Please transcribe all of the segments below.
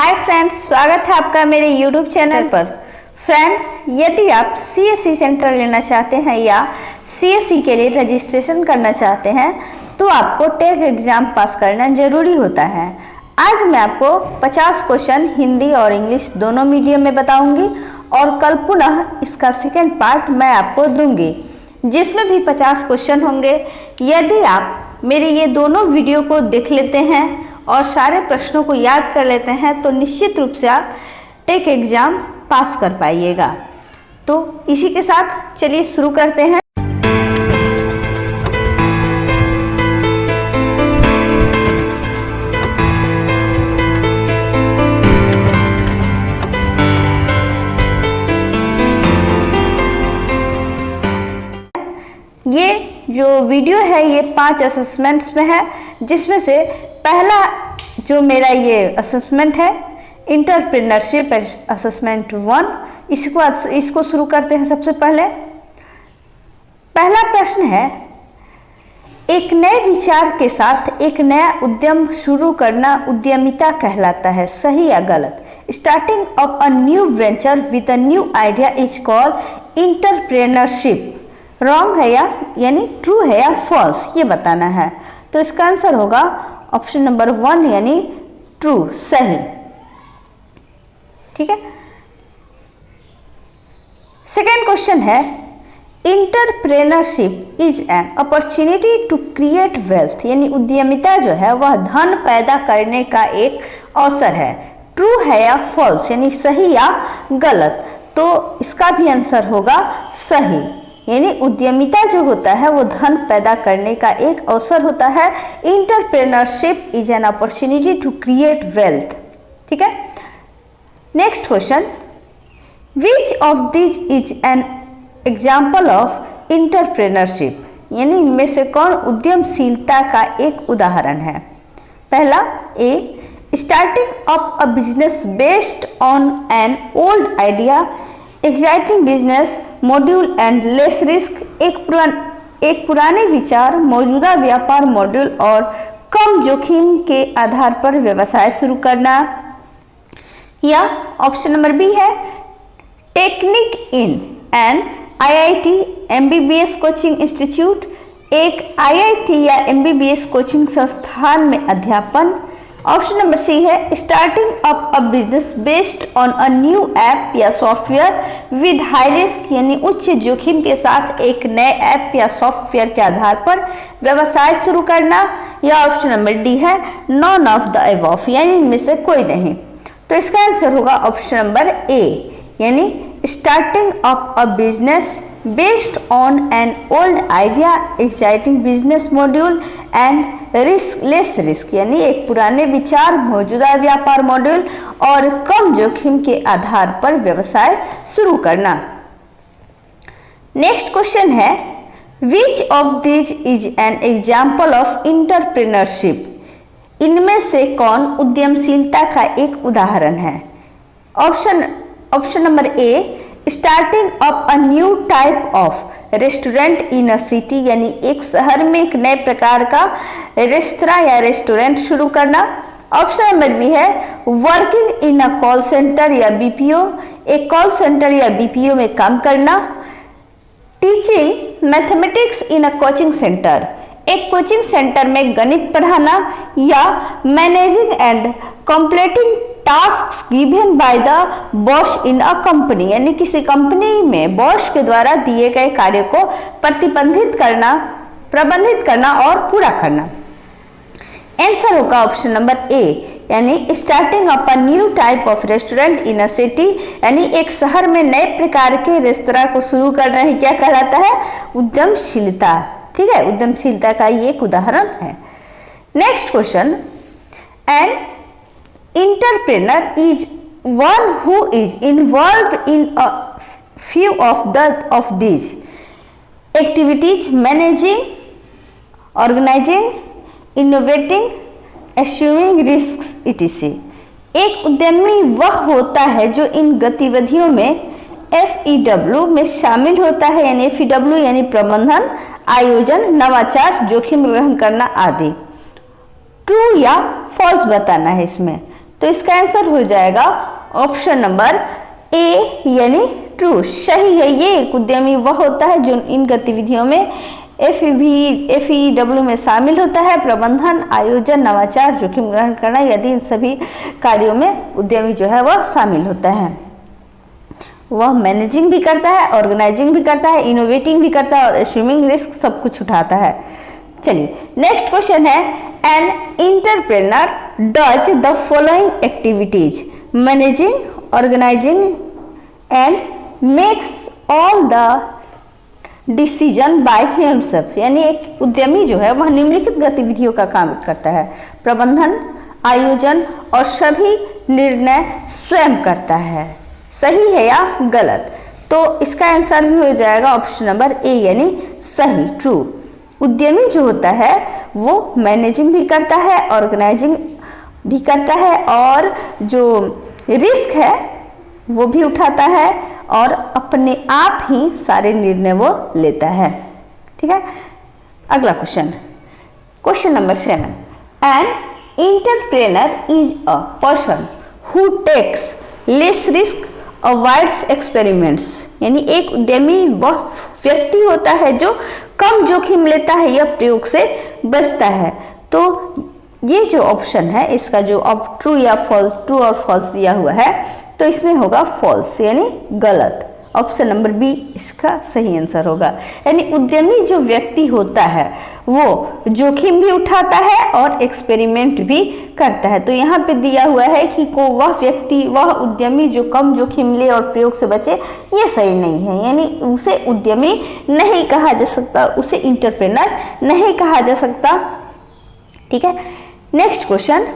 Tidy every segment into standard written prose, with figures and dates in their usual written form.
Hi friends, स्वागत है आपका मेरे यूट्यूब चैनल पर। फ्रेंड्स, यदि आप सीएससी सेंटर लेना चाहते हैं या सीएससी के लिए रजिस्ट्रेशन करना चाहते हैं तो आपको टेक एग्जाम पास करना जरूरी होता है। आज मैं आपको 50 क्वेश्चन हिंदी और इंग्लिश दोनों मीडियम में बताऊंगी और कल पुनः इसका सेकेंड पार्ट मैं आपको दूंगी जिसमें भी 50 क्वेश्चन होंगे। यदि आप मेरे ये दोनों वीडियो को देख लेते हैं और सारे प्रश्नों को याद कर लेते हैं तो निश्चित रूप से आप टेक एग्जाम पास कर पाइएगा। तो इसी के साथ चलिए शुरू करते हैं। ये जो वीडियो है ये 5 असेसमेंट्स में है, जिसमें से पहला जो मेरा ये असेसमेंट है एंटरप्रेन्योरशिप असेसमेंट 1, इसको शुरू करते हैं। सबसे पहले पहला प्रश्न है, एक नए विचार के साथ एक नया उद्यम शुरू करना उद्यमिता कहलाता है, सही या गलत? Starting of a new venture with a new idea is called entrepreneurship. Wrong है या यानी ट्रू है या फॉल्स, ये बताना है। तो इसका आंसर होगा ऑप्शन नंबर 1 यानी ट्रू, सही। ठीक है। सेकेंड क्वेश्चन है, entrepreneurship is an opportunity to create wealth, यानी उद्यमिता जो है वह धन पैदा करने का एक अवसर है। ट्रू है या फॉल्स, यानी सही या गलत? तो इसका भी आंसर होगा सही, यानी उद्यमिता जो होता है वो धन पैदा करने का एक अवसर होता है। Entrepreneurship is an opportunity to create wealth. ठीक है। Next question, which of this is an example of entrepreneurship, यानी इनमें से कौन उद्यमशीलता का एक उदाहरण है? पहला, a starting up a business based on an old idea, exciting business module and less risk. एक पुराने विचार, मौजूदा व्यापार मॉड्यूल और कम जोखिम के आधार पर व्यवसाय शुरू करना। या ऑप्शन नंबर बी है, technique in an IIT MBBS coaching institute, एक आईआईटी या एमबीबीएस कोचिंग संस्थान में अध्यापन। ऑप्शन नंबर सी है, starting up a business based on a new app या सॉफ्टवेयर विद हाई रिस्क, यानी उच्च जोखिम के साथ एक नए ऐप या सॉफ्टवेयर के आधार पर व्यवसाय शुरू करना। या ऑप्शन नंबर डी है, नॉन ऑफ द अबव, यानी इनमें से कोई नहीं। तो इसका आंसर होगा ऑप्शन नंबर ए, यानी starting up a business based on an old idea, exciting business module and less risk, यानी एक पुराने विचार, मौजूदा व्यापार मॉड्यूल और कम जोखिम के आधार पर व्यवसाय शुरू करना। नेक्स्ट क्वेश्चन है, which of these is an example of entrepreneurship, इनमें से कौन उद्यमशीलता का एक उदाहरण है? Option number A, starting up a new type of restaurant in a city, यानी एक शहर में एक नए प्रकार का रेस्तरां या रेस्टोरेंट शुरू करना। ऑप्शन नंबर बी है, working in a call centre या बीपीओ, एक कॉल सेंटर या बीपीओ में काम करना। Teaching mathematics in a coaching centre, एक कोचिंग सेंटर में गणित पढ़ाना। या managing and completing task given by the boss in a company, यानी किसी कंपनी में बॉस के द्वारा दिए गए कार्य को प्रबंधित करना और पूरा करना। आंसर होगा ऑप्शन नंबर ए, यानी starting up a new type of restaurant in a city, यानी एक शहर में नए प्रकार के रेस्तरां को शुरू करना ही क्या कहलाता है? उद्यमशीलता। ठीक है, उद्यमशीलता का ये एक उदाहरण है। Next question, an entrepreneur is one who is involved in a few of these activities: managing, organizing, innovating, assuming risks etc. एक उद्यमी वह होता है जो इन गतिविधियों में FEW में शामिल होता है, यानी FEW यानी प्रबंधन, आयोजन, नवाचार, जोखिम ग्रहण करना आदि। ट्रू या फॉल्स बताना है इसमें। तो इसका आंसर हो जाएगा ऑप्शन नंबर ए यानी ट्रू, सही है। ये एक उद्यमी वह होता है जो इन गतिविधियों में FEW में शामिल होता है: प्रबंधन, आयोजन, नवाचार, जोखिम ग्रहण करना। यदि इन सभी कार्यों में उद्यमी जो है वह शामिल होता है, वह मैनेजिंग भी करता है, ऑर्गेनाइजिंग भी करता है, इनोवेटिंग भी करता है और एस्यूमिंग रिस्क सब कुछ उठाता है। चलिए नेक्स्ट क्वेश्चन है, an entrepreneur does the following activities: managing, organizing and makes all the decision by himself. यानी एक उद्यमी जो है वह निम्नलिखित गतिविधियों का काम करता है: प्रबंधन, आयोजन और सभी निर्णय स्वयं करता है। सही है या गलत? तो इसका आंसर भी हो जाएगा ऑप्शन नंबर ए यानी सही, ट्रू। उद्यमी जो होता है वो मैनेजिंग भी करता है, ऑर्गेनाइजिंग भी करता है और जो रिस्क है वो भी उठाता है और अपने आप ही सारे निर्णय वो लेता है। ठीक है, अगला question number 7, an entrepreneur is a person who takes less risk, avoids experiments. यानी एक उद्यमी वह व्यक्ति होता है जो कम जोखिम लेता है या प्रयोग से बचता है। तो ये जो ऑप्शन है इसका जो अब ट्रू या फॉल्स, ट्रू और फॉल्स दिया हुआ है तो इसमें होगा फॉल्स यानी गलत। ऑप्शन नंबर बी इसका सही आंसर होगा। यानी उद्यमी जो व्यक्ति होता है वो जोखिम भी उठाता है और एक्सपेरिमेंट भी करता है। तो यहाँ पे दिया हुआ है कि वह व्यक्ति, वह उद्यमी जो कम जोखिम ले और प्रयोग से बचे, ये सही नहीं है। यानी उसे उद्यमी नहीं कहा जा सकता, उसे एंटरप्रेन्योर नहीं कहा जा सकता। ठीक है, next question,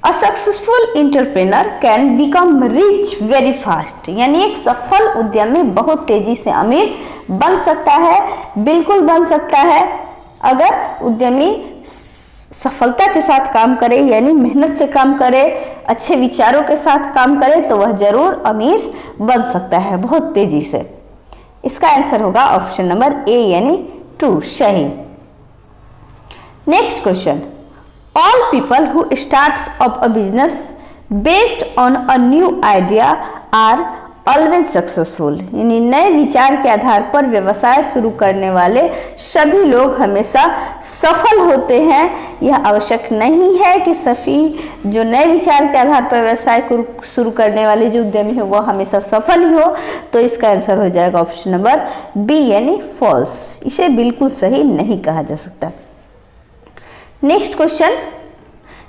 a successful entrepreneur can become rich very fast. यानी एक सफल उद्यमी बहुत तेजी से अमीर बन सकता है, बिल्कुल बन सकता है अगर उद्यमी सफलता के साथ काम करे, यानी मेहनत से काम करे, अच्छे विचारों के साथ काम करे तो वह जरूर अमीर बन सकता है बहुत तेजी से। इसका आंसर होगा ऑप्शन नंबर ए यानी ट्रू, सही। Next question, all people who starts up a business based on a new idea are always successful। यानी नए विचार के आधार पर व्यवसाय शुरू करने वाले सभी लोग हमेशा सफल होते हैं। यह आवश्यक नहीं है कि सभी जो नए विचार के आधार पर व्यवसाय शुरू करने वाले जो उद्यमी है वो हमेशा सफल ही हो। तो इसका आंसर हो जाएगा ऑप्शन नंबर बी यानी फॉल्स, इसे बिल्कुल सही नहीं कहा जा सकता। Next question,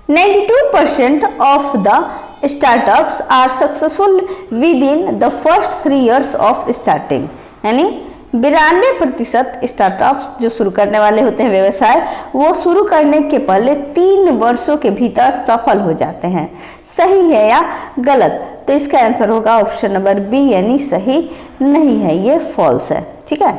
92% of the startups are successful within the first 3 years of starting। यानी 92% स्टार्टअप्स जो शुरू करने वाले होते हैं व्यवसाय, वो शुरू करने के पहले 3 वर्षों के भीतर सफल हो जाते हैं। सही है या गलत? तो इसका आंसर होगा ऑप्शन नंबर बी यानी सही नहीं है, ये फॉल्स है। ठीक है,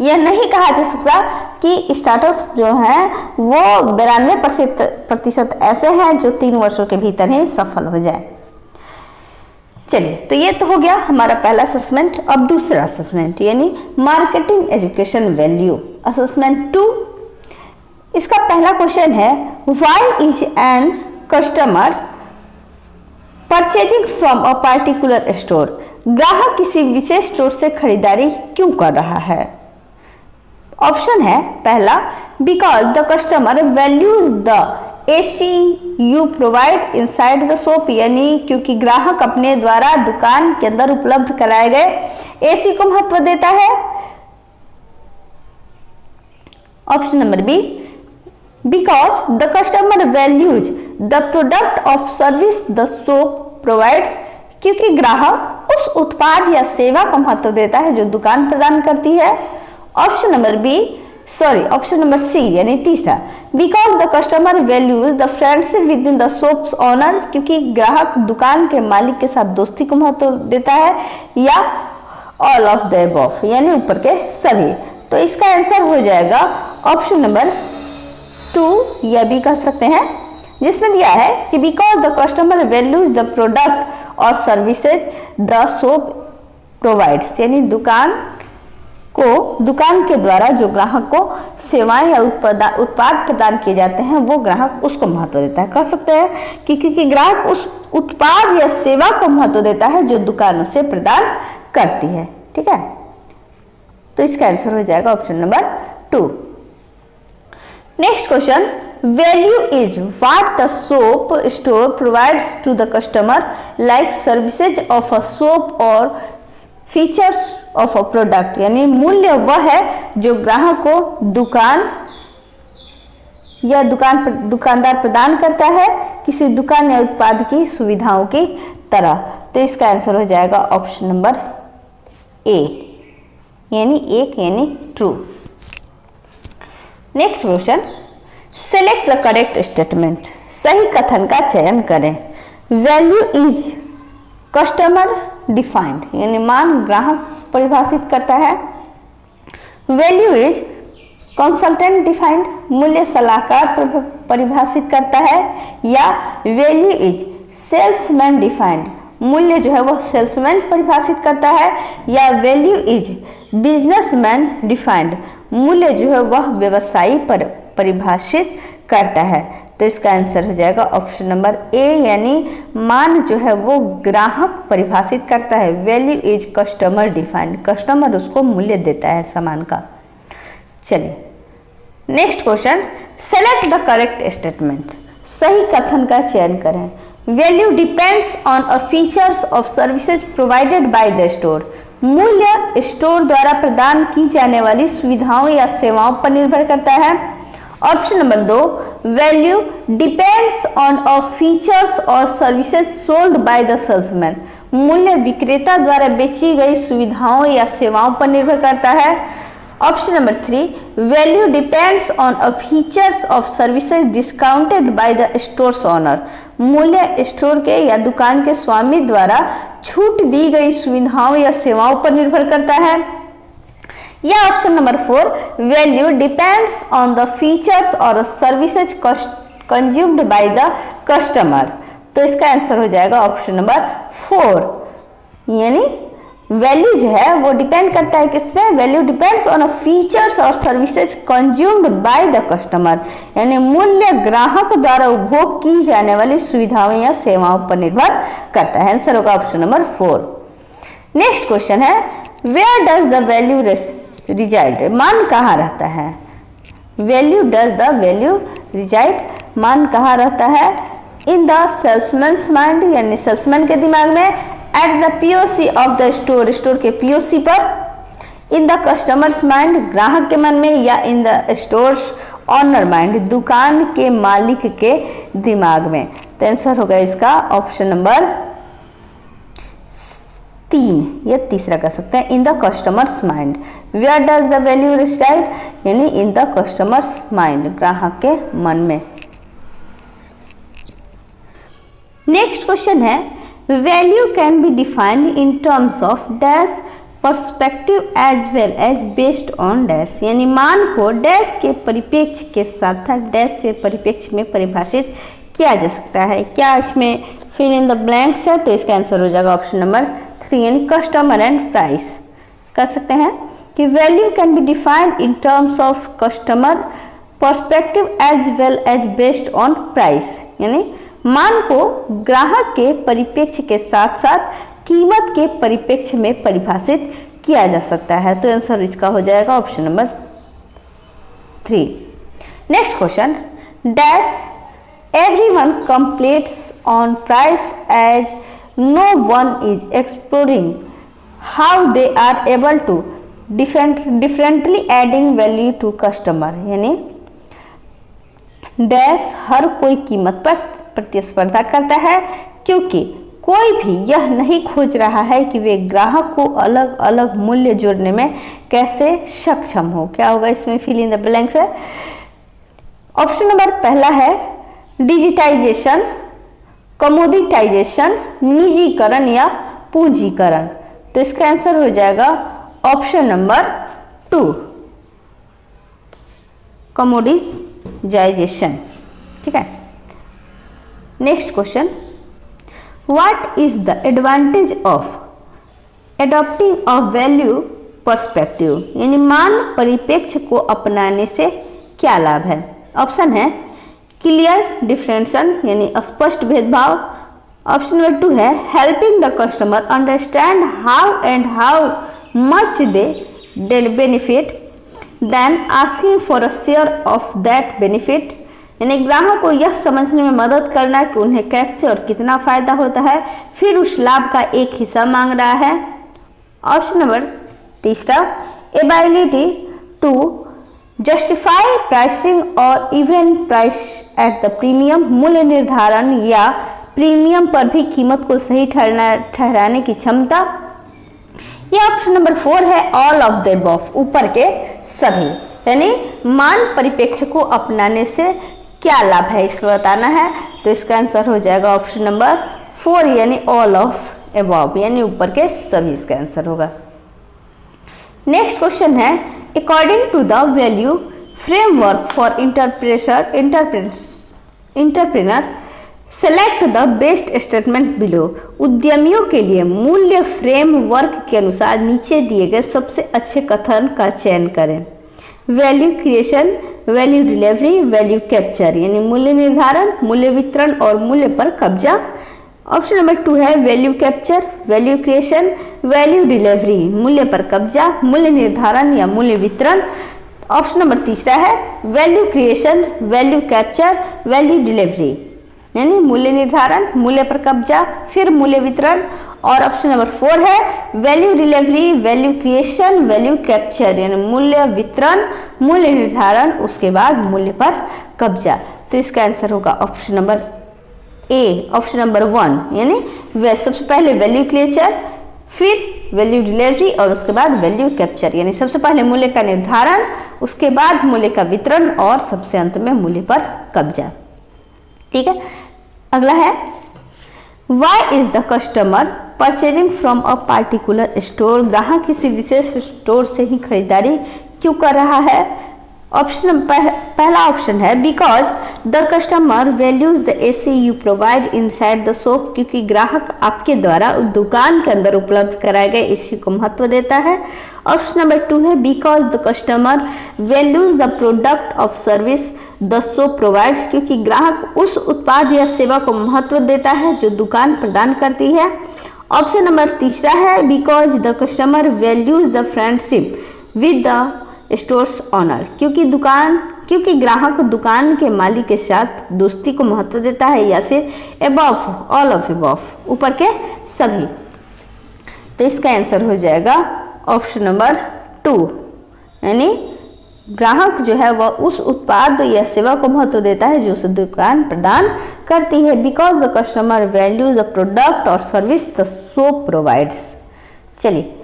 यह नहीं कहा जा सकता कि स्टार्टअप्स जो हैं वो 92% ऐसे हैं जो 3 वर्षों के भीतर ही सफल हो जाए। चलिए, तो ये तो हो गया हमारा पहला असेसमेंट। अब दूसरा असेसमेंट यानी मार्केटिंग एजुकेशन वैल्यू असेसमेंट 2। इसका पहला क्वेश्चन है, why is an customer purchasing from a particular store. ग्राहक किसी विशेष स्टोर से खरीदारी क्यों कर रहा है? ऑप्शन है पहला, because the customer values the AC you provide inside the shop. यानी क्योंकि ग्राहक अपने द्वारा दुकान के अंदर उपलब्ध कराए गए AC को महत्व देता है। Option number B, because the customer values the product of service the shop provides. क्योंकि ग्राहक उस उत्पाद या सेवा को महत्व देता है जो दुकान प्रदान करती है। ऑप्शन नंबर सी यानी तीसरा, because the customer values the friendship with in the shops owner. क्योंकि ग्राहक दुकान के मालिक के साथ दोस्ती को महत्व देता है, या ऑल ऑफ द अबव यानी ऊपर के सभी। तो इसका आंसर हो जाएगा ऑप्शन नंबर 2 या बी कह सकते हैं, जिसमें दिया है कि because the customer values the product और सर्विसेज द शॉप प्रोवाइड्स। यानी दुकान को दुकान के द्वारा जो ग्राहक को सेवाएं या उत्पाद प्रदान किए जाते हैं वो ग्राहक उसको महत्व देता है। कह सकते हैं कि क्योंकि ग्राहक उस उत्पाद या सेवा को महत्व देता है जो दुकान उसे प्रदान करती है। ठीक है, तो इसका आंसर हो जाएगा option number 2। Next question, value is what the soap store provides to the customer like services of a soap और फीचर्स ऑफ अ प्रोडक्ट, यानी मूल्य वह है जो ग्राहक को दुकान या दुकानदार प्रदान करता है किसी दुकान या उत्पाद की सुविधाओं की तरह। तो इसका आंसर हो जाएगा ऑप्शन नंबर ए, यानी एक यानी true. Next question, select the correct statement, सही कथन का चयन करें। वैल्यू इज कस्टमर डिफाइंड, यानी मान ग्राहक परिभाषित करता है। वैल्यू इज कंसल्टेंट डिफाइंड, मूल्य सलाहकार परिभाषित करता है। या वैल्यू इज सेल्समैन डिफाइंड, मूल्य जो है वह सेल्समैन परिभाषित करता है। या वैल्यू इज बिजनेसमैन डिफाइंड, मूल्य जो है वह व्यवसायी परिभाषित करता है। तो इसका आंसर हो जाएगा ऑप्शन नंबर ए, यानी मान जो है वो ग्राहक परिभाषित करता है। Value is customer defined, customer उसको मूल्य देता है सामान का। चलिए next question, select the correct statement, सही कथन का चयन करें। Value depends on a features of services provided by the store, मूल्य स्टोर द्वारा प्रदान की जाने वाली सुविधाओं या सेवाओं पर निर्भर करता है। Option number 2, value depends on a features और services sold by the salesman, मूल्य विक्रेता द्वारा बेची गई सुविधाओं या सेवाओं पर निर्भर करता है। Option number 3, value depends on a features of services discounted by the stores owner, मूल्य स्टोर के या दुकान के स्वामी द्वारा छूट दी गई सुविधाओं या सेवाओं पर निर्भर करता है। या option number 4, value depends on the features और services consumed by the customer. तो इसका आंसर हो जाएगा ऑप्शन नंबर 4, यानी वैल्यू जो है वो डिपेंड करता है किसमें, वैल्यू डिपेंड्स ऑन फीचर्स और services consumed by the customer, यानी मूल्य ग्राहक द्वारा उपभोग की जाने वाली सुविधाओं या सेवाओं पर निर्भर करता है। आंसर होगा ऑप्शन नंबर 4। नेक्स्ट क्वेश्चन है, where does the value reside, मान कहाँ रहता है। Value does the value reside, मान कहाँ रहता है। इन द सेल्समैन्स माइंड, यानी सेल्समैन के दिमाग में। At the POC of the store, store के पीओसी पर। इन द कस्टमर्स माइंड, ग्राहक के मन में। या in the store's owner mind, दुकान के मालिक के दिमाग में। तो आंसर होगा इसका ऑप्शन नंबर 3 या तीसरा कर सकते हैं, in the customer's mind. Where does the value reside, यानी इन द कस्टमर्स माइंड, ग्राहक के मन में। नेक्स्ट क्वेश्चन है, value can be defined in terms of dash perspective as well as based on dash, यानी मान को डैश के परिप्रेक्ष्य के साथ साथ डैश के परिप्रेक्ष्य में परिभाषित किया जा सकता है। क्या इसमें फिल इन द ब्लैंक्स है, तो इसका आंसर हो जाएगा ऑप्शन नंबर 3, यानी कस्टमर एंड प्राइस। कर सकते हैं कि value can be defined in terms of customer perspective as well as based on price, यानी मान को ग्राहक के परिप्रेक्ष्य के साथ साथ कीमत के परिप्रेक्ष्य में परिभाषित किया जा सकता है। तो आंसर इसका हो जाएगा option number 3। Next question, dash everyone complaints on price as no one is exploring how they are able to differently adding value to customer, यानी डैश हर कोई कीमत पर प्रतिस्पर्धा करता है क्योंकि कोई भी यह नहीं खोज रहा है कि वे ग्राहक को अलग अलग मूल्य जोड़ने में कैसे सक्षम हो। क्या होगा इसमें, फिल इन द ब्लैंक्स है। ऑप्शन नंबर पहला है डिजिटाइजेशन, कमोडिटाइजेशन, निजीकरण या पूंजीकरण। तो इसका आंसर हो जाएगा ऑप्शन नंबर 2, कमोडिटाइजेशन। ठीक है। Next question, what is the advantage of adopting a value perspective यानी मान परिप्रेक्ष्य को अपनाने से क्या लाभ है। ऑप्शन है क्लियर डिफरेंशन यानी स्पष्ट भेदभाव। ऑप्शन नंबर 2 है helping the customer understand how and how much they benefit than asking for a share of that benefit यानी ग्राहक को यह समझने में मदद करना कि उन्हें कैसे और कितना फायदा होता है, फिर उस लाभ का एक हिस्सा मांग रहा है। Option number 3 ability to justify pricing और even price at the premium मूल्य निर्धारण या प्रीमियम पर भी कीमत को सही ठहराने की क्षमता। यह ऑप्शन नंबर 4 है ऑल ऑफ द अबव ऊपर के सभी यानी मान परिप्रेक्ष्य को अपनाने से क्या लाभ है इसको बताना है। तो इसका आंसर हो जाएगा ऑप्शन नंबर 4 यानी ऑल ऑफ अबव यानी ऊपर के सभी इसका आंसर होगा। नेक्स्ट क्वेश्चन है according to the value framework for entrepreneur select the best statement below. उद्यमियों के लिए मूल्य फ्रेमवर्क के अनुसार नीचे दिए गए सबसे अच्छे कथन का चयन करें। Value creation, value delivery, value capture यानी मूल्य निर्धारण, मूल्य वितरण और मूल्य पर कब्जा। ऑप्शन नंबर 2 है value capture, value creation, value delivery, मूल्य पर कब्जा, मूल्य निर्धारण या मूल्य वितरण। ऑप्शन नंबर 3 है value creation, value capture, value delivery यानी मूल्य निर्धारण, मूल्य पर कब्जा, फिर मूल्य वितरण। और ऑप्शन नंबर 4 है value delivery, value creation, value capture यानी मूल्य वितरण, मूल्य निर्धारण, उसके बाद मूल्य पर कब्जा। तो इसका आंसर होगा ऑप्शन नंबर ए, ऑप्शन नंबर 1 यानी सबसे पहले वैल्यू क्रिएशन, फिर वैल्यू डिलीवरी और उसके बाद वैल्यू कैप्चर यानी सबसे पहले मूल्य का निर्धारण, उसके बाद मूल्य का वितरण और सबसे अंत में मूल्य पर कब्जा। ठीक है, अगला है why is the customer purchasing from a particular store. ग्राहक किसी विशेष स्टोर से ही खरीदारी क्यों कर रहा है। पहला ऑप्शन है because the customer values the AC you provide inside the shop, क्योंकि ग्राहक आपके द्वारा दुकान के अंदर उपलब्ध कराए गए एसी को महत्व देता है। ऑप्शन नंबर 2 है because the customer values the product of service the shop provides, क्योंकि ग्राहक उस उत्पाद या सेवा को महत्व देता है जो दुकान प्रदान करती है। ऑप्शन नंबर 3 है because the customer values the friendship with the store's owner, क्योंकि ग्राहक दुकान के मालिक के साथ दोस्ती को महत्व देता है। या फिर अबव, ऑल ऑफ अबव ऊपर के सभी। तो इसका आंसर हो जाएगा ऑप्शन नंबर 2 यानी ग्राहक जो है वह उस उत्पाद या सेवा को महत्व देता है जो उस दुकान प्रदान करती है। Because the customer values the product और सर्विस द शॉप प्रोवाइड्स। चलिए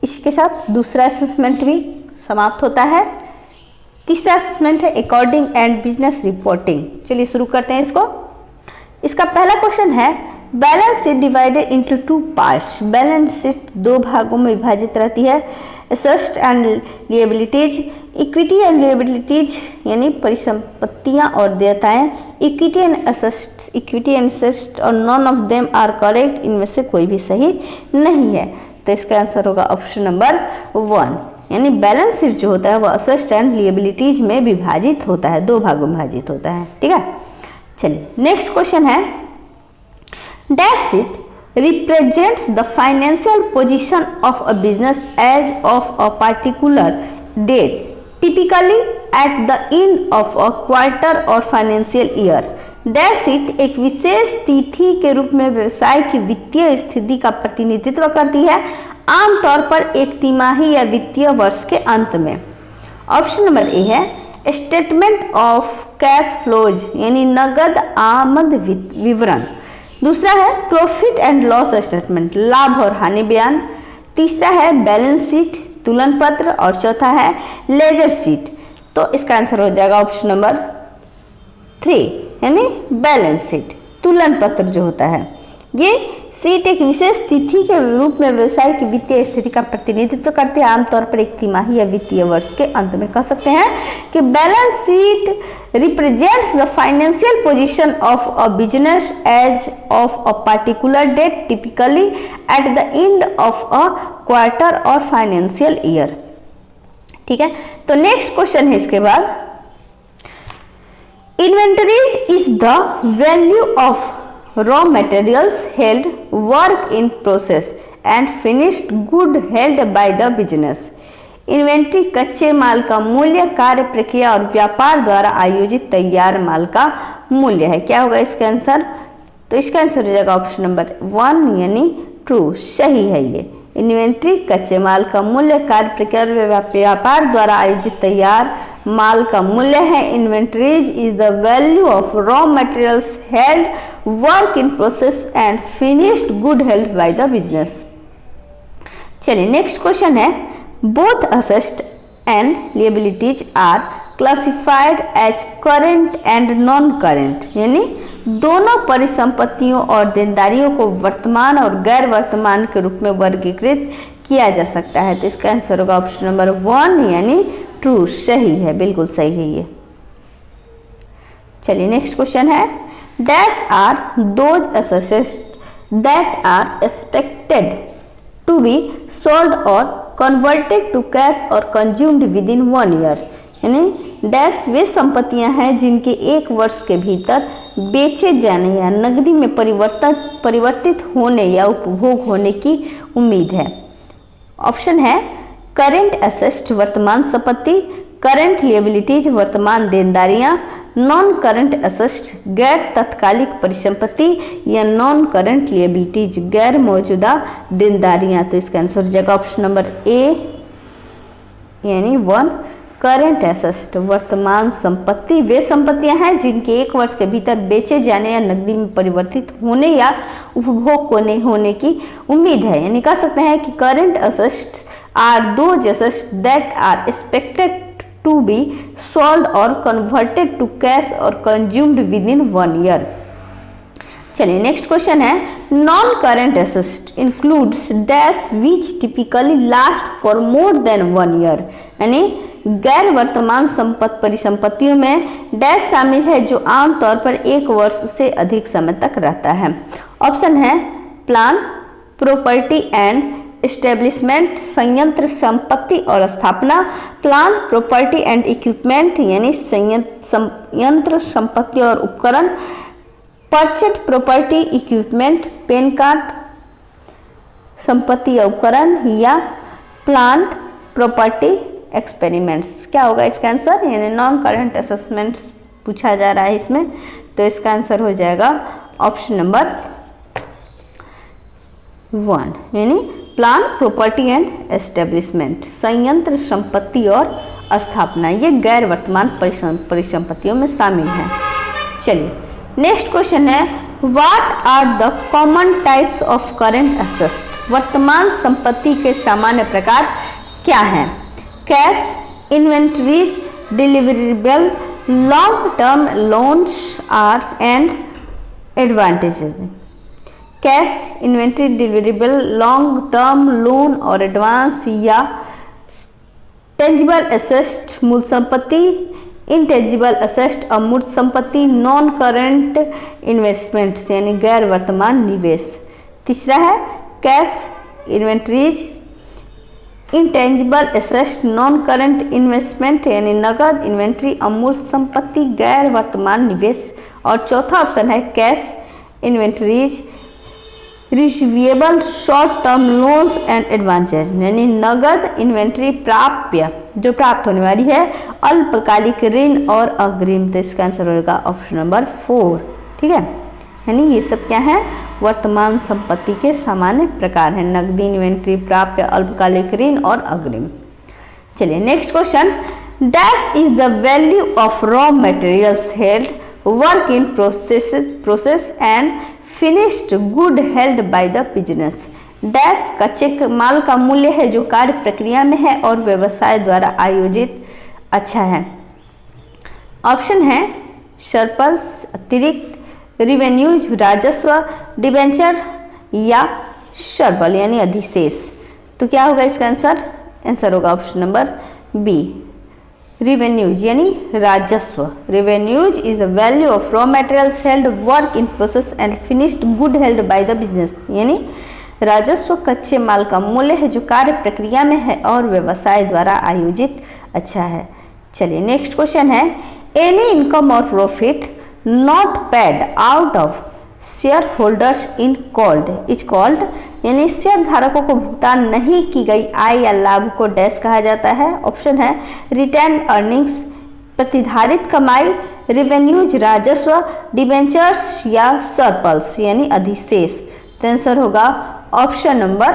इसके साथ दूसरा असेसमेंट भी समाप्त होता है। तीसरा असेसमेंट है अकॉर्डिंग एंड बिजनेस रिपोर्टिंग। चलिए शुरू करते हैं इसको। इसका पहला क्वेश्चन है balance sheet divided into 2 parts. Balance sheet 2 भागों में विभाजित रहती है। Assets and liabilities, equity and liabilities यानी परिसंपत्तियां और देयताएं। इक्विटी एंड एसेट्स और none of them are correct, इनमें से कोई भी सही नहीं है। तो इसका आंसर होगा ऑप्शन नंबर 1 यानी बैलेंस शीट जो होता है वह एसेट्स एंड लिएबिलिटीज में विभाजित होता है, 2 भागों में विभाजित होता है। ठीक है, चलिए नेक्स्ट क्वेश्चन है dash sheet represents the financial position of a business as of a particular date, typically at the end of a quarter or financial year. Dash sheet एक विशेष तिथि के रूप में व्यवसाय की वित्तीय स्थिति का प्रतिनिधित्व करती है, आमतौर पर एक तिमाही या वित्तीय वर्ष के अंत में। ऑप्शन नंबर ए है स्टेटमेंट ऑफ कैश फ्लोज यानी नगद आमद विवरण। दूसरा है प्रॉफिट एंड लॉस स्टेटमेंट, लाभ और हानि बयान। तीसरा है बैलेंस शीट, तुलन पत्र। और चौथा है लेजर शीट। तो इसका आंसर हो जाएगा ऑप्शन नंबर 3 यानी बैलेंस शीट, तुलन पत्र जो होता है। ये सीट एक विशेष तिथि के रूप में व्यवसाय की वित्तीय स्थिति का प्रतिनिधित्व करते हैं, आमतौर पर एक तिमाही या वित्तीय वर्ष के अंत में। कह सकते हैं कि balance sheet represents the financial position of a business as of a particular date, typically at the end of a quarter or financial year. ठीक है, तो नेक्स्ट क्वेश्चन है इसके बाद, inventories is the value of raw materials held, work in process and finished good held by the business। Inventory कच्चे माल का मूल्य, कार्य प्रक्रिया और व्यापार द्वारा आयोजित तैयार माल का मूल्य है। क्या होगा इसका आंसर? तो इसका आंसर हो जाएगा ऑप्शन नंबर 1 यानी ट्रू, सही है ये। इन्वेंट्री कच्चे माल का मूल्य, कार्य प्रक्रिया और व्यापार द्वारा आयोजित तैयार माल का मूल्य है। Inventories is the value of raw materials held, work in process and finished good held by the business. चलिए नेक्स्ट क्वेश्चन है, both assets and liabilities are classified as current and non current, यानी दोनों परिसंपत्तियों और देनदारियों को वर्तमान और गैर वर्तमान के रूप में वर्गीकृत किया जा सकता है। तो इसका आंसर होगा ऑप्शन नंबर 1 यानी ट्रू, सही है, बिल्कुल सही है ये। चलिए नेक्स्ट क्वेश्चन है, dash are those assets that are expected to be sold or converted to cash or consumed within 1 year, यानी डैश वे संपत्तियां हैं जिनके 1 वर्ष के भीतर बेचे जाने या नकदी में परिवर्तित होने या उपभोग होने की उम्मीद है। ऑप्शन है करेंट एसेट्स वर्तमान संपत्ति, करेंट लिएबिलिटीज वर्तमान देनदारियां, नॉन करेंट एसेट्स गैर तत्कालिक परिसंपत्ति या नॉन करेंट लिएबिलिटीज गैर मौजूदा देनदारियां। तो इसका आंसर हो जाएगा ऑप्शन नंबर ए यानी 1, करेंट एसेट्स वर्तमान संपत्ति वे संपत्तियां हैं जिनके 1 वर्ष के भीतर बेचे जाने या नकदी में परिवर्तित होने या उपभोग होने की उम्मीद है। यानी कह सकते हैं कि current assets are those assets that are expected to be sold or converted to cash or consumed within 1 year। चलिए नेक्स्ट क्वेश्चन है, non current assets includes dash which typically last for more than 1 year, यानी गैर वर्तमान परिसंपत्तियों में dash शामिल है जो आमतौर पर 1 वर्ष से अधिक समय तक रहता है। ऑप्शन है प्लान, प्रॉपर्टी एंड एस्टेब्लिशमेंट संयंत्र संपत्ति और स्थापना, प्लान प्रॉपर्टी एंड इक्विपमेंट यानी संयंत्र संपत्ति और उपकरण, purchase property equipment PAN card संपत्ति या उपकरण, या प्लांट प्रॉपर्टी एक्सपेरिमेंट्स। क्या होगा इसका आंसर? यानी नॉन करंट असेसमेंट्स पूछा जा रहा है इसमें, तो इसका आंसर हो जाएगा ऑप्शन नंबर 1 यानी प्लान प्रॉपर्टी एंड एस्टेब्लिशमेंट संयंत्र संपत्ति और स्थापना, ये गैर वर्तमान परिसंपत्तियों में शामिल है। चलिए नेक्स्ट क्वेश्चन है, what are the common types of current assets, वर्तमान संपत्ति के सामान्य प्रकार क्या हैं? Cash, inventories, deliverable, long term loans are and advantages. Cash, inventory, deliverable, long term loan और एडवांस, या टेंजिबल एसेट मूल संपत्ति, इंटेंजिबल एसेट अमूर्त संपत्ति, नॉन करेंट इन्वेस्टमेंट्स यानी गैर वर्तमान निवेश। तीसरा है cash, inventories, intangible asset, non current investment यानी नगद, इन्वेंट्री, अमूर्त संपत्ति, गैर वर्तमान निवेश। और चौथा ऑप्शन है cash, inventories, receivable, short term loans and advances यानी नगद, इन्वेंट्री, प्राप्य जो प्राप्त होने वाली है, अल्पकालिक ऋण और अग्रिम। तो इसका आंसर होगा ऑप्शन नंबर 4। ठीक है, यानी ये सब क्या है? वर्तमान संपत्ति के सामान्य प्रकार हैं, नकदी, इन्वेंट्री, प्राप्य, अल्पकालिक ऋण और अग्रिम। चलिए next question, dash is the value of raw materials held, work in process and finished good held by the business. Dash कच्चे माल का मूल्य है जो कार्य प्रक्रिया में है और व्यवसाय द्वारा आयोजित अच्छा है। ऑप्शन है सरप्लस, अतिरिक्त, रिवेन्यूज राजस्व, डिबेंचर या शर्बल यानी अधिशेष। तो क्या होगा इसका आंसर? आंसर होगा ऑप्शन नंबर बी, रिवेन्यूज यानी राजस्व। Revenues is the value of raw materials held, work in process and finished good held by the business. यानी राजस्व कच्चे माल का मूल्य है जो कार्य प्रक्रिया में है और व्यवसाय द्वारा आयोजित अच्छा है। चलिए नेक्स्ट क्वेश्चन है, any income or profit not paid out of share holders in called is called, यानी शेयर धारकों को भुगतान नहीं की गई आय या लाभ को डैश कहा जाता है। ऑप्शन है रिटेन अर्निंग्स, प्रतिधारित कमाई, रिवेन्यूज राजस्व, डिबेंचर्स या सरप्लस यानी अधिशेष। तो आंसर होगा ऑप्शन नंबर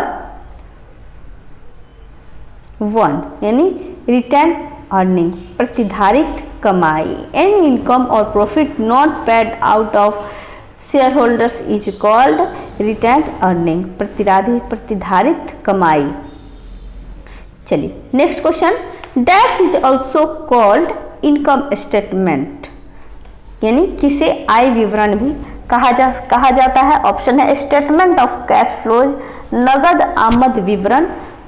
1 यानी रिटेन अर्निंग, प्रतिधारित कमाई। Any income or profit not paid out of share holders is called retained earning, प्रतिधारित कमाई। चलिए next question, dash is also called income statement, यानी किसे आय विवरण भी कहा जाता है। ऑप्शन है स्टेटमेंट ऑफ कैश फ्लोज, नगद आमद विवरण,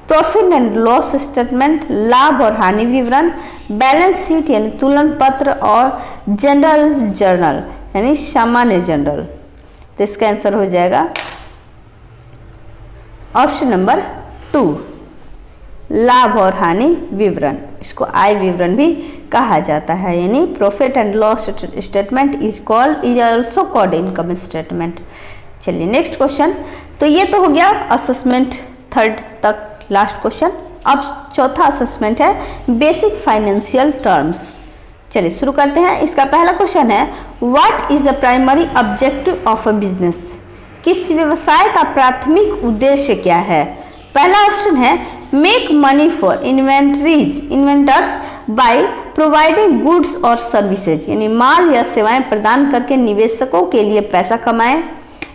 प्रॉफिट एंड लॉस स्टेटमेंट, लाभ और हानि विवरण, बैलेंस शीट यानी तुलन पत्र और जनरल जर्नल यानी सामान्य जर्नल। तो इसका आंसर हो जाएगा ऑप्शन नंबर 2, लाभ और हानि विवरण। इसको आय विवरण भी कहा जाता है, यानी profit and loss statement is also called income statement. चलिए नेक्स्ट क्वेश्चन, तो ये तो हो गया असेसमेंट 3rd तक लास्ट क्वेश्चन। अब चौथा असेसमेंट है बेसिक फाइनेंशियल टर्म्स। चलिए शुरू करते हैं। इसका पहला क्वेश्चन है, what is the primary objective of a business, किस व्यवसाय का प्राथमिक उद्देश्य क्या है। पहला ऑप्शन है make money for inventors bye providing goods और सर्विसेज, यानी माल या सेवाएं प्रदान करके निवेशकों के लिए पैसा कमाएं,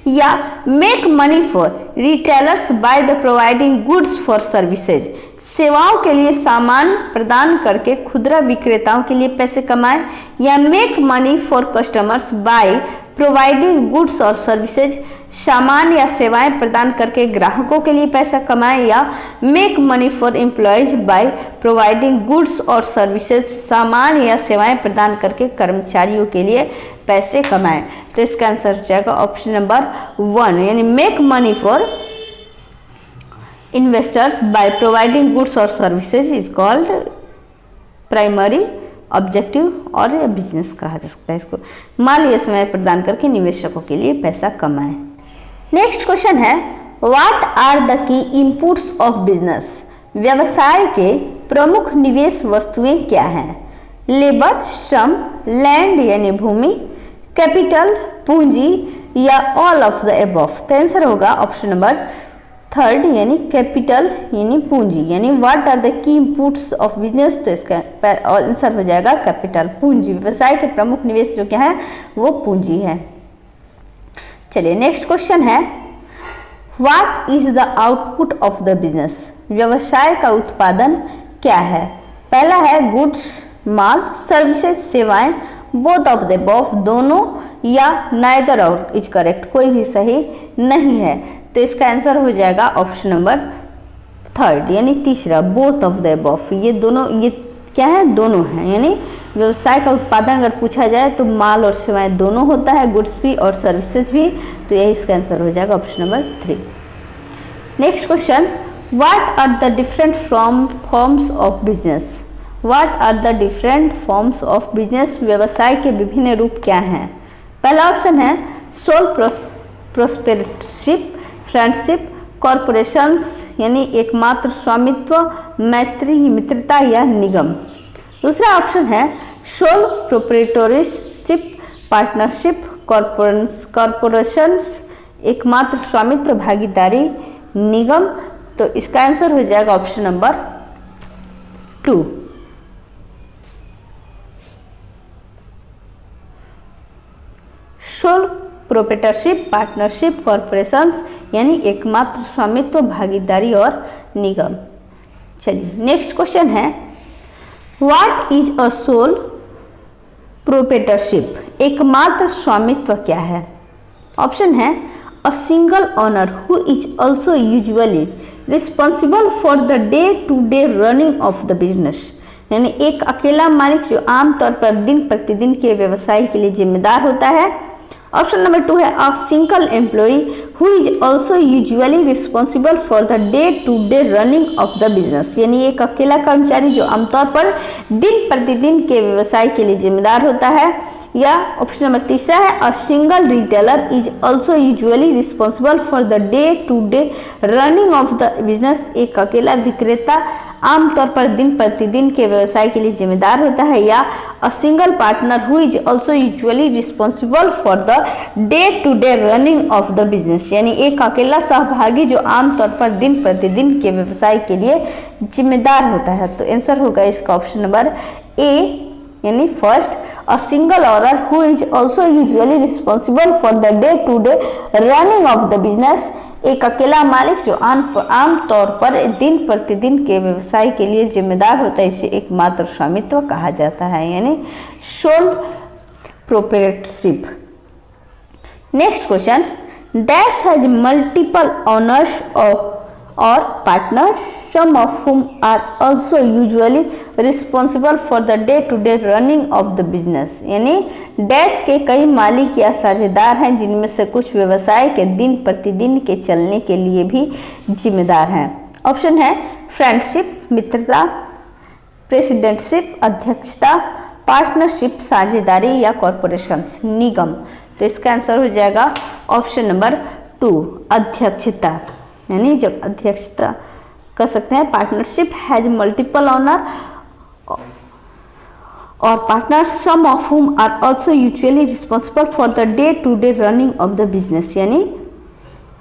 या make money for retailers by the providing goods for services, सेवाओं के लिए सामान प्रदान करके खुदरा विक्रेताओं के लिए पैसे कमाएं, या make money for customers bye providing goods और सर्विसेज, सामान या सेवाएं प्रदान करके ग्राहकों के लिए पैसा कमाएं, या make money for employees bye providing goods और सर्विसेज, सामान या सेवाएं प्रदान करके कर्मचारियों के लिए पैसे कमाएं। तो इसका आंसर हो जाएगा ऑप्शन नंबर 1 यानी make money for investors by providing goods और services is called primary objective और बिजनेस कहा जा सकता है इसको, माल या सेवाएं प्रदान करके निवेशकों के लिए पैसा कमाएं। नेक्स्ट क्वेश्चन है, what are the key inputs of business, व्यवसाय के प्रमुख निवेश वस्तुएं क्या हैं। लेबर श्रम, लैंड यानी भूमि, कैपिटल पूंजी, या ऑल ऑफ द अबव। तो आंसर होगा ऑप्शन नंबर 3rd यानी कैपिटल यानी पूंजी, यानी what are the key inputs of business. तो इसका आंसर हो जाएगा कैपिटल पूंजी। व्यवसाय के प्रमुख निवेश जो क्या है वो पूंजी है। चलिए नेक्स्ट क्वेश्चन है, what is the output of the business, व्यवसाय का उत्पादन क्या है। पहला है गुड्स माल, सर्विसेज सेवाएं, बोथ ऑफ द अबव दोनों, या नाइदर आउट इज करेक्ट कोई भी सही नहीं है। तो इसका आंसर हो जाएगा ऑप्शन नंबर 3rd यानी तीसरा, बोथ ऑफ द अबव। ये दोनों, ये क्या है दोनों हैं, यानी व्यवसाय का उत्पादन अगर पूछा जाए तो माल और सेवाएं दोनों होता है, गुड्स भी और सर्विसेज भी। तो यही इसका आंसर हो जाएगा option number 3। Next question, what are the different forms of business, what are the different forms of business, व्यवसाय के विभिन्न रूप क्या हैं। पहला ऑप्शन है सोल प्रोप्राइटरशिप, फ्रेंडशिप, कॉरपोरेशंस यानी एकमात्र स्वामित्व, मैत्री मित्रता या निगम। दूसरा ऑप्शन है सोल प्रोप्राइटरशिप, पार्टनरशिप, कॉरपोरेशंस एकमात्र स्वामित्व, भागीदारी, निगम। तो इसका आंसर हो जाएगा option number 2। Sole proprietorship, partnership, corporations यानी एकमात्र स्वामित्व, भागीदारी और निगम। चलिए नेक्स्ट क्वेश्चन है, what is a sole proprietorship एकमात्र स्वामित्व क्या है? ऑप्शन है a single owner who is also usually responsible for the day to day running of the business, यानी एक अकेला मालिक जो आमतौर पर दिन प्रतिदिन के व्यवसाय के लिए जिम्मेदार होता है। ऑप्शन नंबर 2 है a single employee who is also usually responsible for the day to day running of the business, यानी एक अकेला कर्मचारी जो आमतौर पर दिन प्रतिदिन के व्यवसाय के लिए जिम्मेदार होता है। या ऑप्शन नंबर 3 है a single retailer is also usually responsible for the day to day running of the business, एक अकेला विक्रेता आमतौर पर दिन प्रतिदिन के व्यवसाय के लिए जिम्मेदार होता है। या a single partner who is also usually responsible for the day to day running of the business, यानी एक अकेला सहभागी जो आमतौर पर दिन प्रतिदिन के व्यवसाय के लिए जिम्मेदार होता है। तो आंसर होगा इसका ऑप्शन नंबर ए, यानी first a single owner who is also usually responsible for the day to day running of the business, एक अकेला मालिक जो आमतौर पर दिन प्रतिदिन के व्यवसाय के लिए जिम्मेदार होता है, इसे एकमात्र स्वामित्व कहा जाता है, यानी sole proprietorship. Next question, dash has multiple owners और partners some of whom are also usually responsible for the day to day running of the business, यानी डैश के कई मालिक या साझेदार हैं जिनमें से कुछ व्यवसाय के दिन प्रतिदिन के चलने के लिए भी जिम्मेदार हैं। ऑप्शन है फ्रेंडशिप मित्रता, प्रेसिडेंटशिप अध्यक्षता, पार्टनरशिप साझेदारी या कॉरपोरेशन निगम। तो इसका आंसर हो जाएगा ऑप्शन नंबर 2 अध्यक्षता, यानी जब अध्यक्षता कर सकते हैं। Partnership has multiple owner or partner some of whom are also usually responsible for the day to day running of the business, यानी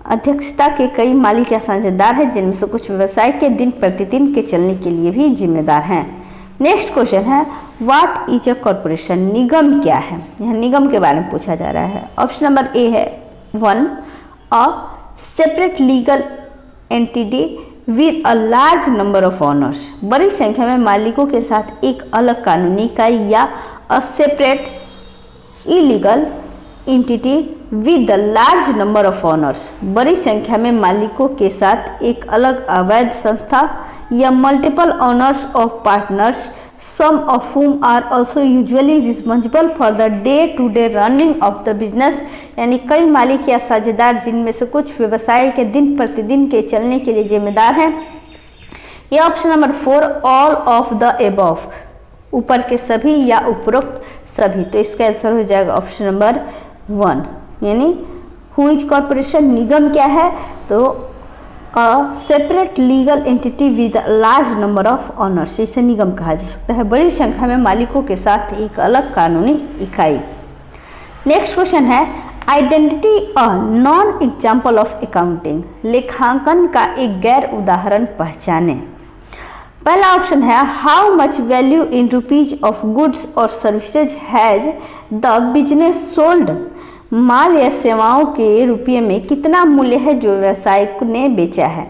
अध्यक्षता के कई मालिक या साझेदार हैं जिनमें से कुछ व्यवसाय के दिन प्रतिदिन के चलने के लिए भी जिम्मेदार हैं। नेक्स्ट क्वेश्चन है व्हाट इज अ कॉरपोरेशन, निगम क्या है? यह निगम के बारे में पूछा जा रहा है। ऑप्शन नंबर ए है 1 a separate legal entity with a large number of owners, बड़ी संख्या में मालिकों के साथ एक अलग कानूनी इकाई, या a separate illegal entity with a large number of owners, बड़ी संख्या में मालिकों के साथ एक अलग अवैध संस्था, या multiple owners of partners some of whom are also usually responsible for the day to day running of the business, यानी कई मालिक या साझेदार जिनमें से कुछ व्यवसाय के दिन प्रतिदिन के चलने के लिए जिम्मेदार हैं। यह option number 4 all of the above, ऊपर के सभी या उपरोक्त सभी। तो इसका आंसर हो जाएगा ऑप्शन नंबर 1, यानी हु इज कॉर्पोरेशन निगम क्या है? तो a separate legal entity with large number of owners, इसे निगम कहा जा सकता है, बड़ी संख्या में मालिकों के साथ एक अलग कानूनी इकाई। नेक्स्ट क्वेश्चन है identity a non example of accounting, लेखांकन का एक गैर उदाहरण पहचाने। पहला ऑप्शन है how much value in rupees of goods और services has the business sold, माल या सेवाओं के रुपये में कितना मूल्य है जो व्यवसायिक ने बेचा है।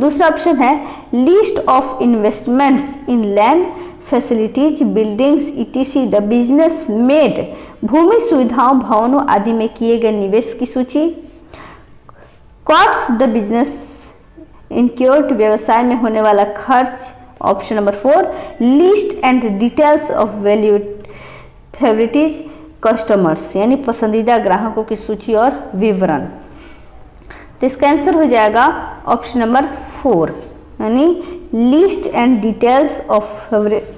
दूसरा ऑप्शन है list of investments in land facilities buildings ETC the business made, भूमि सुविधाओं भवनों आदि में किए गए निवेश की सूची। कॉस्ट द बिजनेस इनक्योर्ड, व्यवसाय में होने वाला खर्च। Option number 4 list and details of value favourites customers, यानी पसंदीदा ग्राहकों की सूची और विवरण। तो इसका आंसर हो जाएगा ऑप्शन नंबर 4, यानी list and details of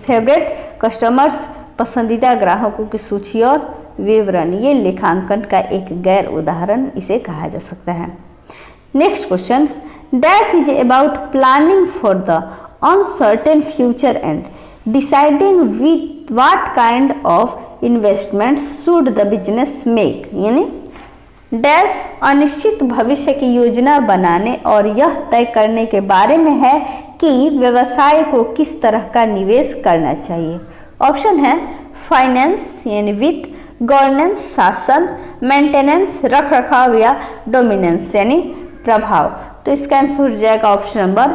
favourite customers, पसंदीदा ग्राहकों की सूची और विवरण। ये लेखांकन का एक गैर उदाहरण इसे कहा जा सकता है। Next question, dash is about planning for the uncertain future and deciding with what kind of investment should the business make, यानी डैश अनिश्चित भविष्य की योजना बनाने और यह तय करने के बारे में है कि व्यवसाय को किस तरह का निवेश करना चाहिए। ऑप्शन है फाइनेंस यानी वित्त, गवर्नेंस शासन, मेंटेनेंस रख रखाव या डोमिनेंस यानी प्रभाव। तो इसका आंसर हो जाएगा ऑप्शन नंबर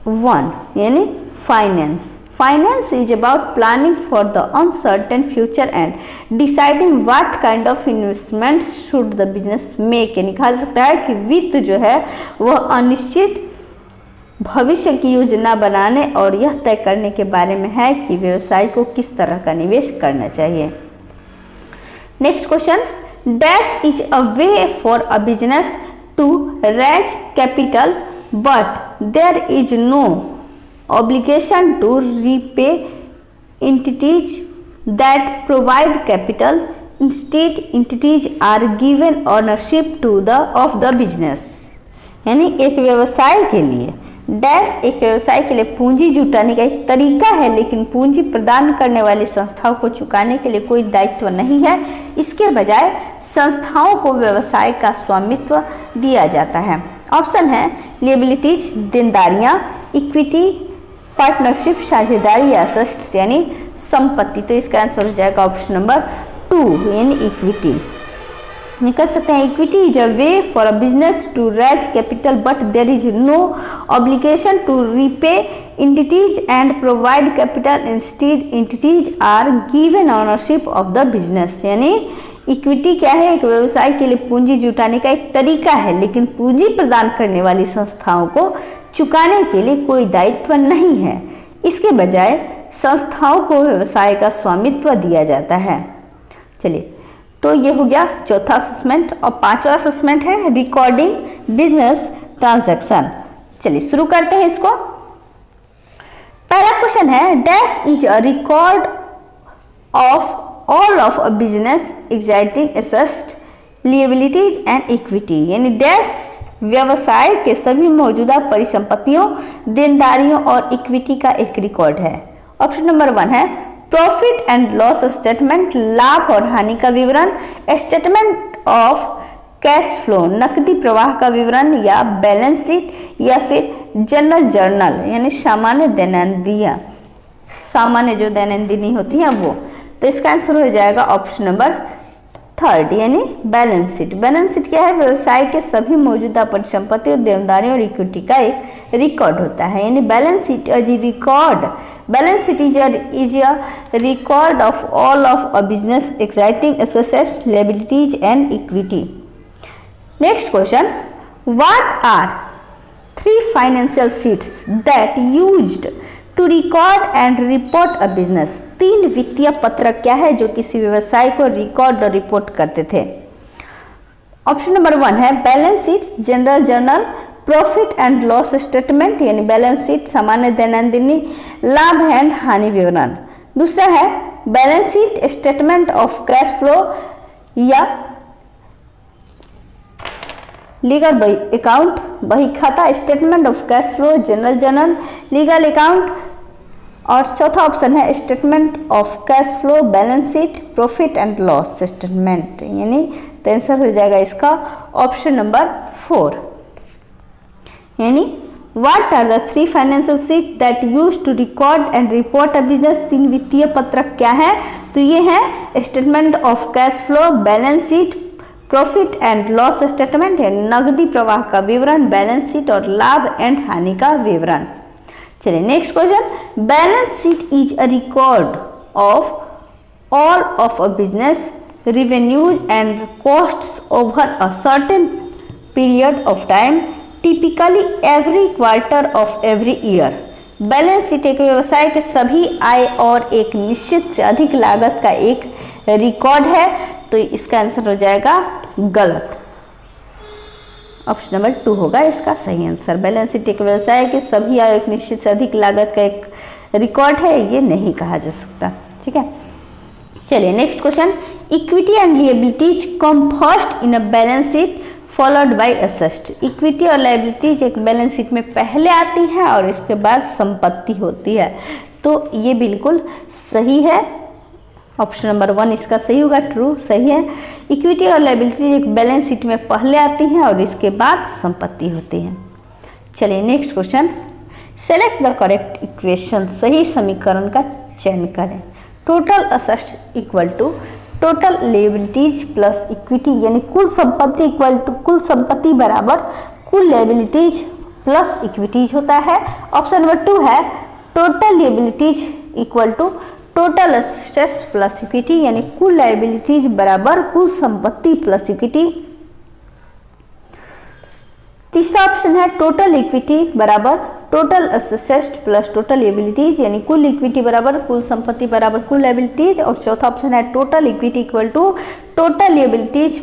1 यानी finance. Finance is about planning for the uncertain future and deciding what kind of investment should the business make. यानी कहा जा सकता है कि वित्त जो है वह अनिश्चित भविष्य की योजना बनाने और यह तय करने के बारे में है कि व्यवसाय को किस तरह का निवेश करना चाहिए। Next question, dash is a way for a business to raise capital but there is no obligation to repay entities that provide capital, instead entities are given ownership to the of the business. यानी एक व्यवसाय के लिए dash एक व्यवसाय के लिए पूंजी जुटाने का एक तरीका है, लेकिन पूंजी प्रदान करने वाली संस्थाओं को चुकाने के लिए कोई दायित्व नहीं है। इसके बजाय संस्थाओं को व्यवसाय का स्वामित्व दिया जाता है। ऑप्शन है लिएबिलिटीज देनदारियां, इक्विटी, पार्टनरशिप साझेदारी या एसेट्स यानी संपत्ति। तो इसका आंसर हो जाएगा ऑप्शन नंबर 2 यानी इक्विटी। निकल सकते हैं equity is a way for a business to raise capital but there is no obligation to repay entities and provide capital, instead entities are given ownership of the business. यानी equity क्या है, एक व्यवसाय के लिए पूंजी जुटाने का एक तरीका है, लेकिन पूंजी प्रदान करने वाली संस्थाओं को चुकाने के लिए कोई दायित्व नहीं है। इसके बजाय संस्थाओं को व्यवसाय का स्वामित्व दिया जाता है। चलिए, तो ये हो गया चौथा असेसमेंट और पांचवा असेसमेंट है रिकॉर्डिंग बिजनेस ट्रांजैक्शन। चलिए शुरू करते हैं इसको। पहला क्वेश्चन है dash is a record of all of a business existing assets, liabilities and equity. यानी डैश व्यवसाय के सभी मौजूदा परिसंपत्तियों, देनदारियों और इक्विटी का एक रिकॉर्ड है। ऑप्शन नंबर 1 है प्रॉफिट एंड लॉस स्टेटमेंट, लाभ और हानि का विवरण, स्टेटमेंट ऑफ कैश फ्लो, नकदी प्रवाह का विवरण या बैलेंस शीट, या फिर जनरल जर्नल यानी सामान्य दैनंदिनियां, सामान्य जो दैनंदिनी होती है वो। तो इसका आंसर हो जाएगा ऑप्शन नंबर 3 यानी बैलेंस शीट। बैलेंस शीट क्या है, व्यवसाय के सभी मौजूदा परिसंपत्ति, देनदारियों और इक्विटी का एक रिकॉर्ड होता है। यानी balance sheet is record, balance sheet is a record of all of a business existing assets, liabilities and equity. Next question, what are 3 financial sheets that used to record and report a business. 3 वित्तीय पत्रक क्या है जो किसी व्यवसाय को record और report करते थे। ऑप्शन नंबर 1 है balance sheet, general journal, profit and loss statement यानी बैलेंस शीट, सामान्य दैनंदिनी, लाभ एंड हानि विवरण। दूसरा है balance sheet, statement of cash flow या लीगल अकाउंट, बही खाता, statement of cash flow, general journal, legal account. और चौथा ऑप्शन है statement of cash flow, balance sheet, profit and loss statement. यानी तो आंसर हो जाएगा इसका ऑप्शन नंबर 4 यानी what are the 3 financial sheet that use to record and report a business. 3 वित्तीय पत्रक क्या है, तो ये है statement of cash flow, balance sheet, profit and loss statement यानी नकदी प्रवाह का विवरण, बैलेंस शीट और लाभ एंड हानि का विवरण। चलिए next question, balance sheet is a record of all of a business revenues and costs over a certain period of time, typically every quarter of every year. Balance sheet एक व्यवसाय के सभी आय और एक निश्चित से अधिक लागत का एक रिकॉर्ड है। तो इसका आंसर हो जाएगा गलत, ऑप्शन नंबर 2 होगा इसका सही आंसर। बैलेंस शीट एक व्यवसाय के सभी आय और एक निश्चित से अधिक लागत का एक रिकॉर्ड है, ये नहीं कहा जा सकता। ठीक है, चलिए next question, equity and liabilities come first in a balance sheet followed by assets. इक्विटी और लायबिलिटीज एक बैलेंस शीट में पहले आती है और इसके बाद संपत्ति होती है। तो ये बिल्कुल सही है, ऑप्शन नंबर 1 इसका सही होगा, ट्रू सही है। इक्विटी और लायबिलिटीज एक बैलेंस शीट में पहले आती हैं और इसके बाद संपत्ति होती है। चलिए next question, select the correct equation, सही समीकरण का चयन करें। Total assets equal to total liabilities plus equity यानी कुल संपत्ति इक्वल टू कुल संपत्ति बराबर कुल लायबिलिटीज प्लस इक्विटीज होता है। ऑप्शन नंबर 2 है total liabilities equal to total assets plus equity, यानी कुल लायबिलिटीज बराबर कुल संपत्ति प्लस इक्विटी। तीसरा ऑप्शन है टोटल इक्विटी बराबर total assets plus total liabilities, यानी कुल इक्विटी बराबर कुल संपत्ति बराबर कुल लायबिलिटीज। और चौथा ऑप्शन है total equity equal to total liabilities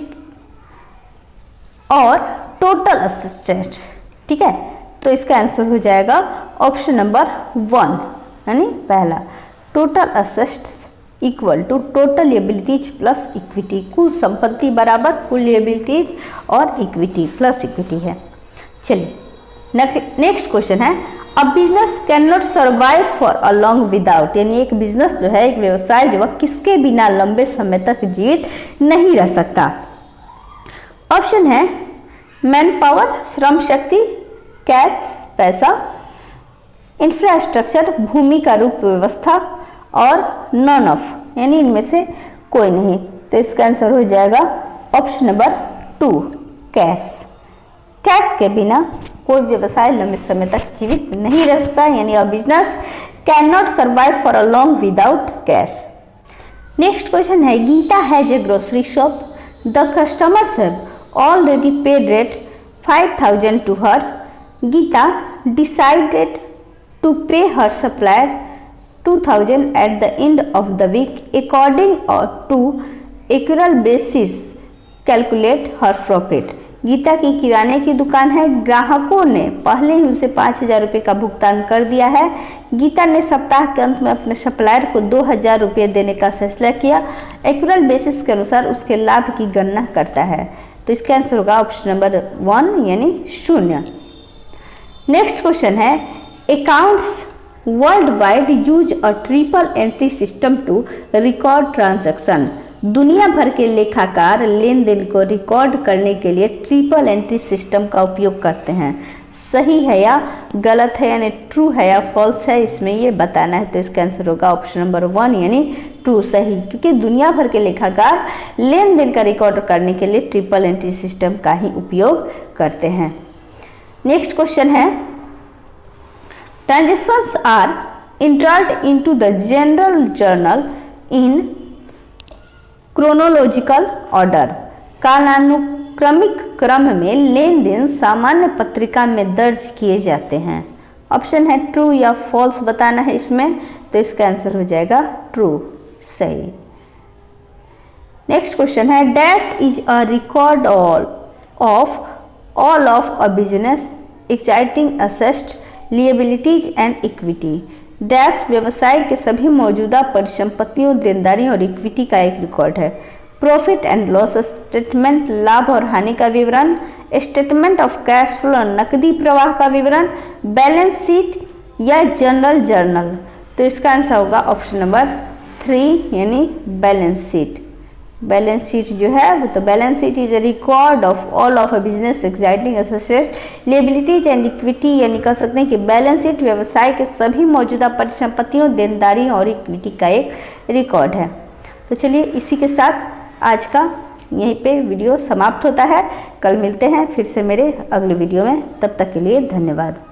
और टोटल एसेट्स। ठीक है, तो इसका आंसर हो जाएगा ऑप्शन नंबर 1, यानी पहला, total assets equal to total liabilities plus equity. कुल संपत्ति बराबर कुल लिएबिलिटीज और इक्विटी प्लस इक्विटी है। चलिए नेक्स्ट क्वेश्चन है, अ business can not survive for a long without, यानी एक बिजनेस जो है, एक व्यवसाय जो है, किसके बिना लंबे समय तक जीवित नहीं रह सकता। ऑप्शन है man power Shram Shakti, cash पैसा, इंफ्रास्ट्रक्चर भूमि का रूप व्यवस्था, और नॉन ऑफ, यानी इनमें से कोई नहीं। तो इसका आंसर हो जाएगा ऑप्शन नंबर 2 कैश। कैश के बिना कोई व्यवसाय लंबे समय तक जीवित नहीं रह सकता, यानी a business can not survive for a long without cash. Next question है, Geeta has a grocery shop, the customers have already paid rate 5000 to her, Geeta decided to pay her supplier 2000 at the end of the week according to equal basis calculate her profit। Geeta की किराने की दुकान है, ग्राहकों ने पहले ही उसे 5000 रुपये का भुगतान कर दिया है। गीता ने सप्ताह के अंत में अपने सप्लायर को 2000 रुपये देने का फैसला किया, इक्वल बेसिस के अनुसार उसके लाभ की गणना करता है। तो इसका आंसर होगा ऑप्शन नंबर 1, यानी 0। नेक्स्ट क्वेश्चन है, accounts world wide use a triple entry system to record transaction. दुनिया भर के लेखाकार लेन देन को रिकॉर्ड करने के लिए ट्रिपल एंट्री सिस्टम का उपयोग करते हैं। सही है या गलत है, यानी ट्रू है या फॉल्स है, इसमें ये बताना है। तो इसका आंसर होगा ऑप्शन नंबर 1, यानी ट्रू, सही, क्योंकि दुनिया भर के लेखाकार लेन देन का रिकॉर्ड करने के लिए ट्रिपल एंट्री सिस्टम का ही उपयोग करते हैं। नेक्स्ट क्वेश्चन है, transactions are entered into the general journal in chronological order। कालानुक्रमिक क्रम में लेन देन सामान्य पत्रिका में दर्ज किए जाते हैं। ऑप्शन है ट्रू या फॉल्स बताना है इसमें, तो इसका आंसर हो जाएगा ट्रू, सही। नेक्स्ट क्वेश्चन है, dash is a record of all of a business exciting assets liabilities and equity. Dash व्यवसाय के सभी मौजूदा परिसंपत्तियों, देनदारियों और इक्विटी का एक रिकॉर्ड है। प्रॉफिट एंड लॉस स्टेटमेंट, लाभ और हानि का विवरण, स्टेटमेंट ऑफ कैश फ्लो, नकदी प्रवाह का विवरण, बैलेंस शीट या जनरल जर्नल। तो इसका आंसर होगा ऑप्शन नंबर 3, यानी बैलेंस शीट। बैलेंस शीट जो है वो, तो balance sheet is a record of all of a business exciting assets liabilities and equity, यानी कह सकते हैं कि बैलेंस शीट व्यवसाय के सभी मौजूदा परिसंपत्तियों, देनदारियों और इक्विटी का एक रिकॉर्ड है। तो चलिए इसी के साथ आज का यहीं पे वीडियो समाप्त होता है। कल मिलते हैं फिर से मेरे अगले वीडियो में, तब तक के लिए धन्यवाद।